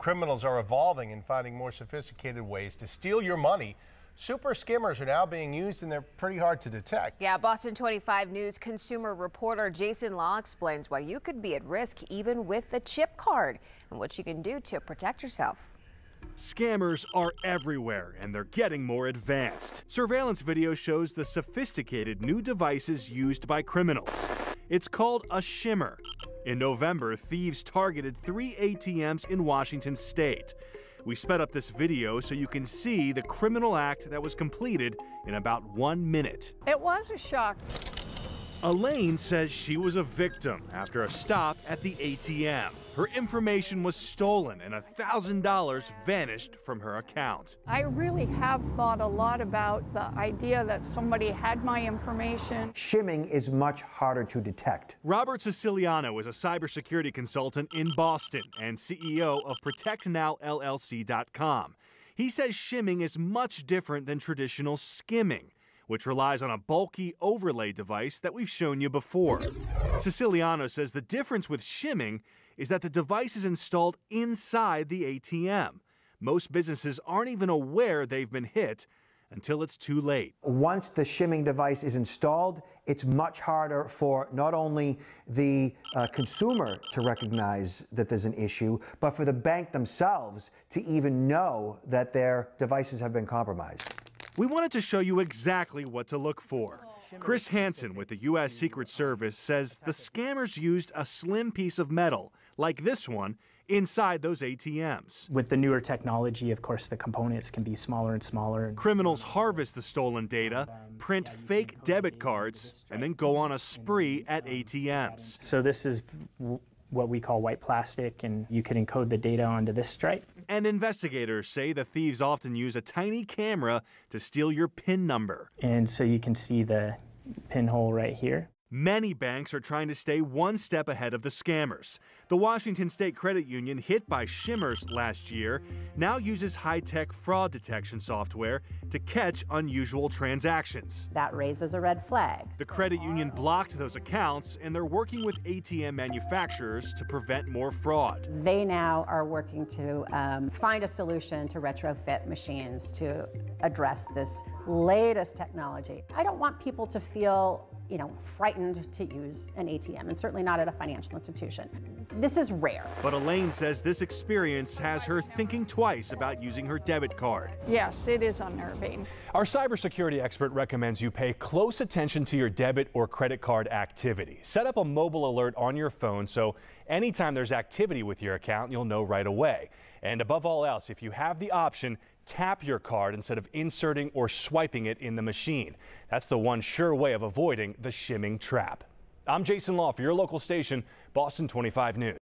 Criminals are evolving and finding more sophisticated ways to steal your money. Super skimmers are now being used, and they're pretty hard to detect. Yeah, Boston 25 News consumer reporter Jason Law explains why you could be at risk even with the chip card and what you can do to protect yourself. Scammers are everywhere, and they're getting more advanced. Surveillance video shows the sophisticated new devices used by criminals. It's called a shimmer. In November, thieves targeted 3 ATMs in Washington state. We sped up this video so you can see the criminal act that was completed in about 1 minute. It was a shock. Elaine says she was a victim after a stop at the ATM. Her information was stolen and $1,000 vanished from her account. I really have thought a lot about the idea that somebody had my information. Shimming is much harder to detect. Robert Siciliano is a cybersecurity consultant in Boston and CEO of ProtectNowLLC.com. He says shimming is much different than traditional skimming, which relies on a bulky overlay device that we've shown you before. Siciliano says the difference with shimming is that the device is installed inside the ATM. Most businesses aren't even aware they've been hit until it's too late. Once the shimming device is installed, it's much harder for not only the consumer to recognize that there's an issue, but for the bank themselves to even know that their devices have been compromised. We wanted to show you exactly what to look for. Chris Hansen with the U.S. Secret Service says the scammers used a slim piece of metal, like this one, inside those ATMs. With the newer technology, of course, the components can be smaller and smaller. Criminals harvest the stolen data, print fake debit cards, and then go on a spree at ATMs. So this is what we call white plastic, and you can encode the data onto this stripe. And investigators say the thieves often use a tiny camera to steal your PIN number. And so you can see the pinhole right here. Many banks are trying to stay one step ahead of the scammers. The Washington State Credit Union, hit by shimmers last year, now uses high-tech fraud detection software to catch unusual transactions. That raises a red flag. The credit union blocked those accounts, and they're working with ATM manufacturers to prevent more fraud. They now are working to find a solution to retrofit machines to address this latest technology. I don't want people to feel frightened to use an ATM, and certainly not at a financial institution. This is rare. But Elaine says this experience has her thinking twice about using her debit card. Yes, it is unnerving. Our cybersecurity expert recommends you pay close attention to your debit or credit card activity. Set up a mobile alert on your phone so anytime there's activity with your account, you'll know right away. And above all else, if you have the option, tap your card instead of inserting or swiping it in the machine. That's the one sure way of avoiding the shimming trap. I'm Jason Law for your local station, Boston 25 News.